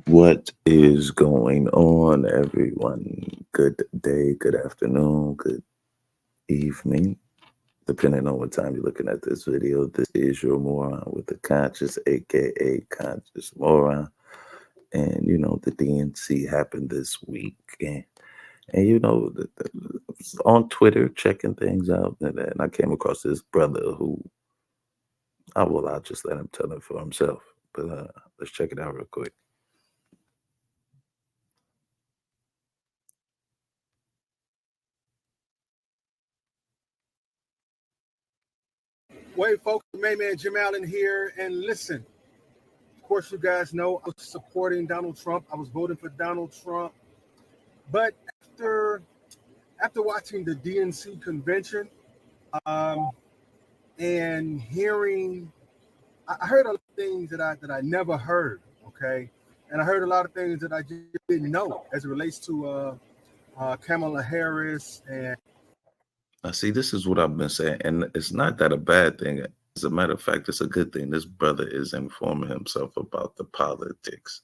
What is going on, everyone? Good day, good afternoon, good evening, depending on what time you're looking at this video. This is your moron with the conscious, aka conscious moron. And the DNC happened this week, and I was on Twitter checking things out, and I came across this brother who I'll just let him tell it for himself. But let's check it out real quick. Wait, folks, main man Jim Allen here. And listen, of course, you guys know I was supporting Donald Trump. I was voting for Donald Trump. But after watching the DNC convention um, and hearing, I heard a lot of things that I never heard. Okay, and I heard a lot of things that I just didn't know as it relates to Kamala Harris and See, this is what I've been saying, and it's not that a bad thing. As a matter of fact, it's a good thing. This brother is informing himself about the politics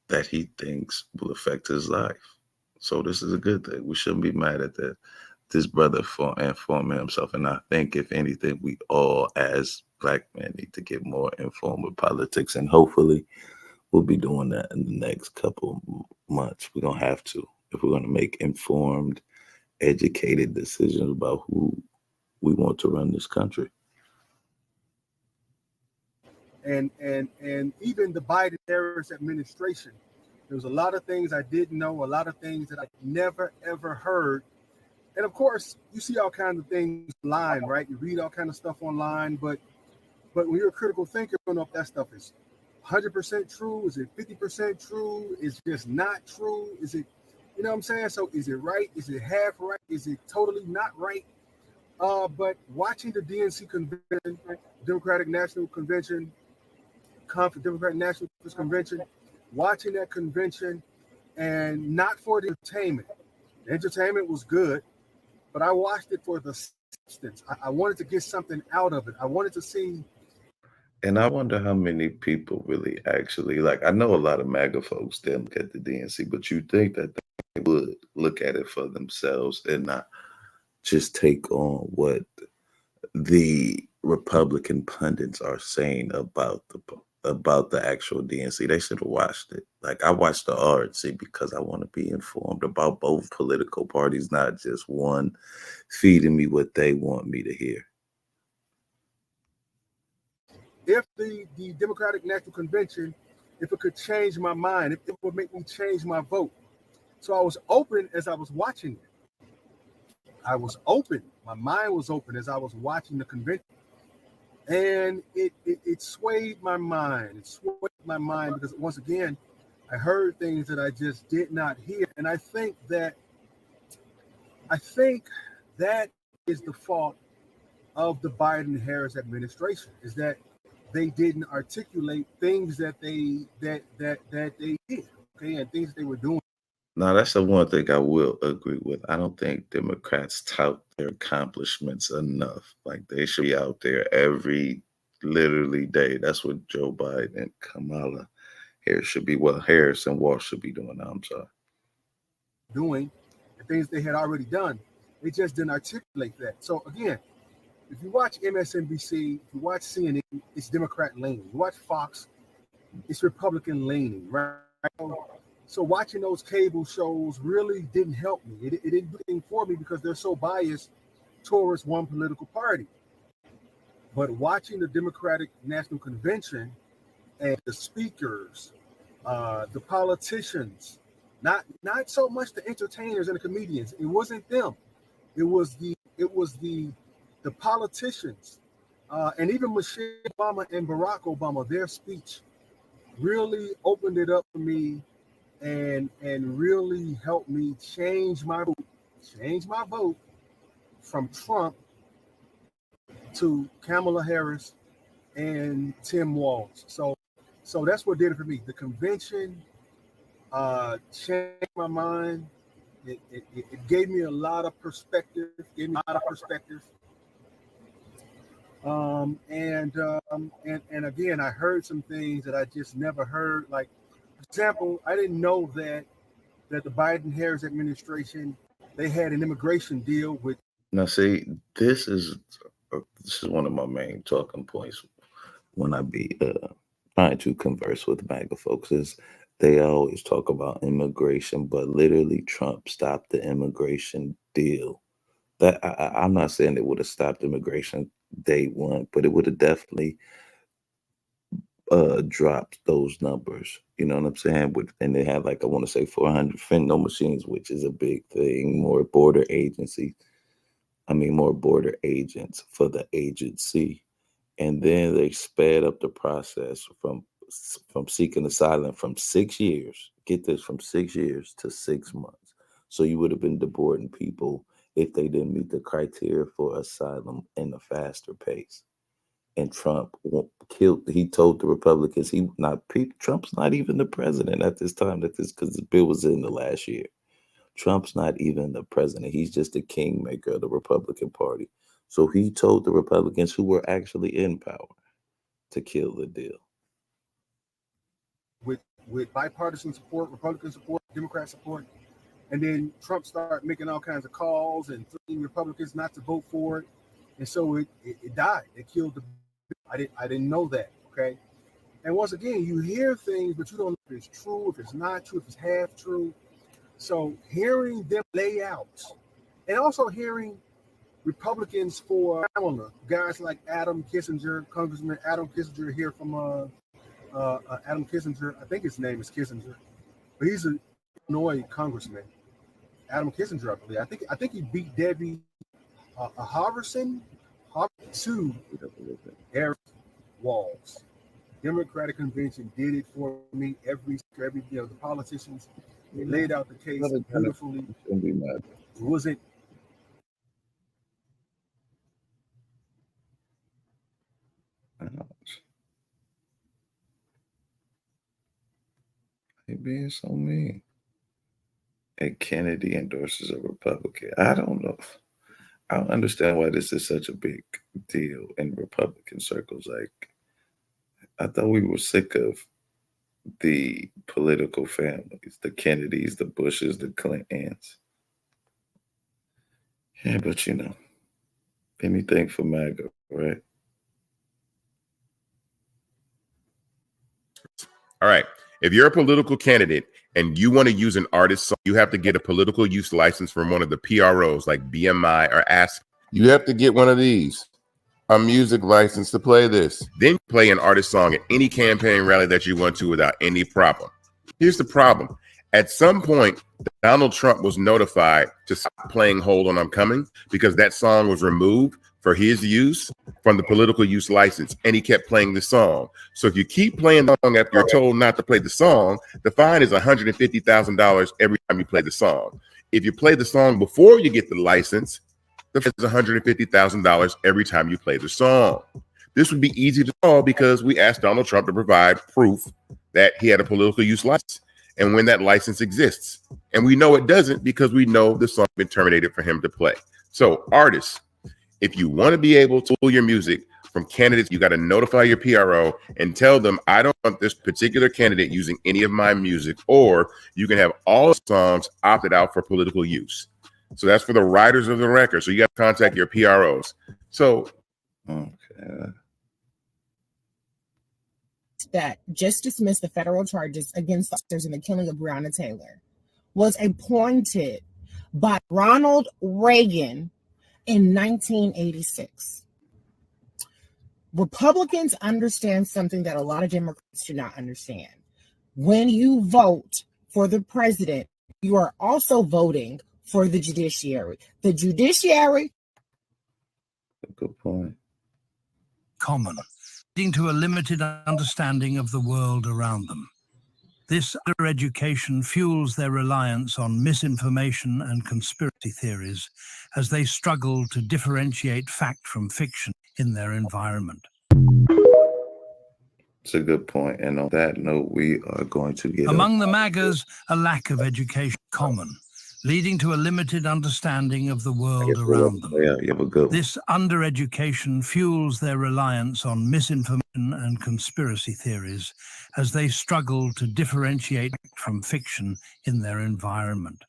that he thinks will affect his life. So this is a good thing. We shouldn't be mad at that. This brother for informing himself, and I think if anything, we all as black men need to get more informed with politics, and hopefully, we'll be doing that in the next couple months. We're gonna have to if we're gonna make informed, educated decisions about who we want to run this country. and even the Biden Harris administration. There was a lot of things I didn't know, a lot of things that I never ever heard. And of course, you see all kinds of things online, right? You read all kind of stuff online, but when you're a critical thinker, you don't know if that stuff is 100% true. Is it 50% true? Is it just not true? Is it, you know what I'm saying? So is it right? Is it half right? Is it totally not right? But watching the DNC convention, Democratic National Convention, Democratic National Convention, watching that convention, and not for the entertainment. The entertainment was good, but I watched it for the substance. I wanted to get something out of it. I wanted to see. And I wonder how many people really actually like. I know a lot of MAGA folks they look at the DNC, but you think that they would look at it for themselves and not just take on what the Republican pundits are saying about the actual DNC. They should have watched it. Like I watched the RNC because I want to be informed about both political parties, not just one feeding me what they want me to hear. If the Democratic National Convention, if it could change my mind, if it would make me change my vote. So I was open as I was watching it. I was open. My mind was open as I was watching the convention. And it swayed my mind. It swayed my mind because once again, I heard things that I just did not hear. And I think that is the fault of the Biden Harris administration is that they didn't articulate things that they did, okay, and things they were doing. Now, that's the one thing I will agree with. I don't think Democrats tout their accomplishments enough. Like they should be out there every literally day. That's what Joe Biden and Kamala Harris should be. Well, Harris and Walsh should be doing. I'm sorry. Doing the things they had already done. They just didn't articulate that. So again, if you watch MSNBC, if you watch CNN, it's Democrat leaning. You watch Fox, it's Republican leaning, right? So watching those cable shows really didn't help me. It didn't do anything for me because they're so biased towards one political party. But watching the Democratic National Convention and the speakers, the politicians, not so much the entertainers and the comedians. It wasn't them. It was the politicians, and even Michelle Obama and Barack Obama. Their speech really opened it up for me, and really helped me change my vote from Trump to Kamala Harris and Tim Walz. So that's what did it for me. The convention changed my mind. It gave me a lot of perspective. Gave me a lot of perspective. And again, I heard some things that I just never heard. Like example, I didn't know that the Biden-Harris administration, they had an immigration deal with. Now, see, this is one of my main talking points when I be trying to converse with MAGA folks. Is they always talk about immigration, but literally Trump stopped the immigration deal. That I'm not saying it would have stopped immigration day one, but it would have definitely dropped those numbers. You know what I'm saying? And they had, like, I want to say 400 fentanyl machines, which is a big thing. More border agents for the agency. And then they sped up the process from seeking asylum from 6 years. Get this, from 6 years to 6 months. So you would have been deporting people if they didn't meet the criteria for asylum in a faster pace. And Trump he told the Republicans Trump's not even the president at this time, because the bill was in the last year. Trump's not even the president. He's just the kingmaker of the Republican Party. So he told the Republicans, who were actually in power, to kill the deal. With bipartisan support, Republican support, Democrat support, and then Trump started making all kinds of calls and threatening Republicans not to vote for it, and so it died. It killed the. I didn't know that. Okay, and once again, you hear things, but you don't know if it's true, if it's not true, if it's half true. So hearing them lay out, and also hearing Republicans for guys like Adam Kinzinger, Congressman Adam Kinzinger here from Adam Kinzinger. I think his name is Kinzinger, but he's an Illinois congressman. Adam Kinzinger, I believe. I think he beat Debbie Halverson to Eric Walls. Democratic convention did it for me. Every the politicians, they laid out the case beautifully. It wasn't. He being so mean. And Kennedy endorses a Republican. I don't know. I don't understand why this is such a big deal in Republican circles. Like, I thought we were sick of the political families, the Kennedys, the Bushes, the Clintons. Yeah, but anything for MAGA, right? All right. If you're a political candidate and you want to use an artist song, you have to get a political use license from one of the PROs like BMI or Ask. You have to get one of these, a music license to play this. Then play an artist song at any campaign rally that you want to without any problem. Here's the problem. At some point, Donald Trump was notified to stop playing Hold On, I'm Coming, because that song was removed for his use from the political use license, and he kept playing the song. So if you keep playing the song after you're told not to play the song, the fine is $150,000 every time you play the song. If you play the song before you get the license, the fine is $150,000 every time you play the song. This would be easy to solve because we asked Donald Trump to provide proof that he had a political use license and when that license exists. And we know it doesn't because we know the song has been terminated for him to play. So artists, if you want to be able to pull your music from candidates, you got to notify your PRO and tell them, I don't want this particular candidate using any of my music, or you can have all songs opted out for political use. So that's for the writers of the record. So you got to contact your PROs. So, okay. That just dismissed the federal charges against officers in the killing of Breonna Taylor was appointed by Ronald Reagan in 1986. Republicans understand something that a lot of Democrats do not understand. When you vote for the president, you are also voting for the judiciary. The judiciary. Good point. Common, leading to a limited understanding of the world around them. This undereducation fuels their reliance on misinformation and conspiracy theories as they struggle to differentiate fact from fiction in their environment. It's a good point. And on that note, we are going to get among the MAGAs, a lack of education common, leading to a limited understanding of the I world guess we'll- around them. Yeah, you have a good one. This undereducation fuels their reliance on misinformation and conspiracy theories as they struggle to differentiate from fiction in their environment.